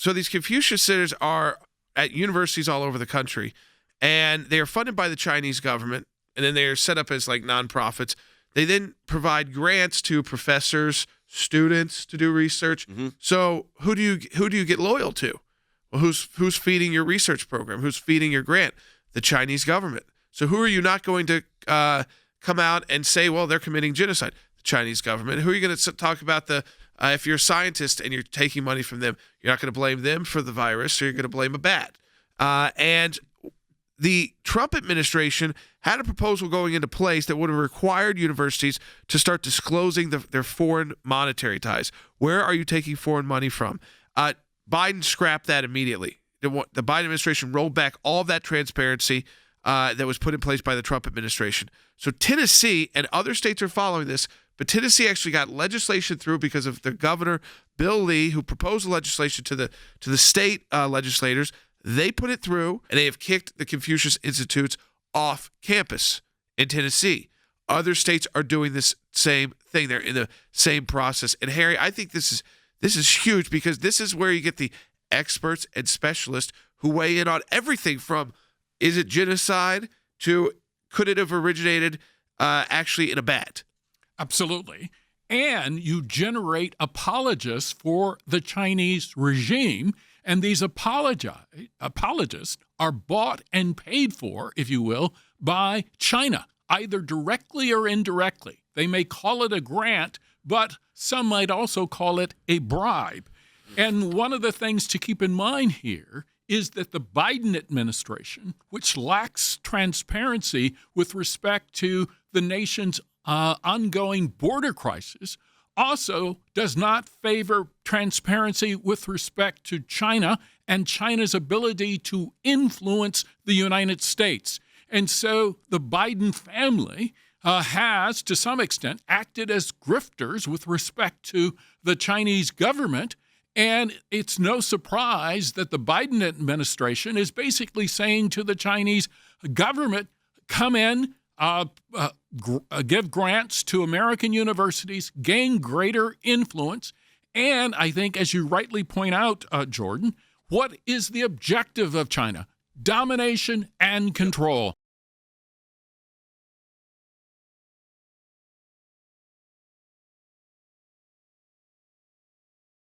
So these Confucius centers are at universities all over the country, and they are funded by the Chinese government, and then they are set up as like nonprofits. They then provide grants to professors, students to do research. So who do you get loyal to? Well, who's feeding your research program? Who's feeding your grant? The Chinese government. So who are you not going to come out and say, well, they're committing genocide? The Chinese government. Who are you going to talk about if you're a scientist and you're taking money from them, you're not going to blame them for the virus, or you're going to blame a bat. And the Trump administration had a proposal going into place that would have required universities to start disclosing their foreign monetary ties. Where are you taking foreign money from? Biden scrapped that immediately. The Biden administration rolled back all of that transparency that was put in place by the Trump administration. So Tennessee and other states are following this, but Tennessee actually got legislation through because of their governor, Bill Lee, who proposed the legislation to the state legislators. They put it through, and they have kicked the Confucius Institutes off campus in Tennessee. Other states are doing this same thing. They're in the same process. And Harry, I think this is huge, because this is where you get the experts and specialists who weigh in on everything from, is it genocide, to could it have originated actually in a bat? Absolutely. And you generate apologists for the Chinese regime, and these apologists are bought and paid for, if you will, by China, either directly or indirectly. They may call it a grant, but some might also call it a bribe. And one of the things to keep in mind here is that the Biden administration, which lacks transparency with respect to the nation's ongoing border crisis, also does not favor transparency with respect to China and China's ability to influence the United States. And so the Biden family has, to some extent, acted as grifters with respect to the Chinese government. And it's no surprise that the Biden administration is basically saying to the Chinese government, come in, give grants to American universities, gain greater influence. And I think, as you rightly point out, Jordan, what is the objective of China? Domination and control.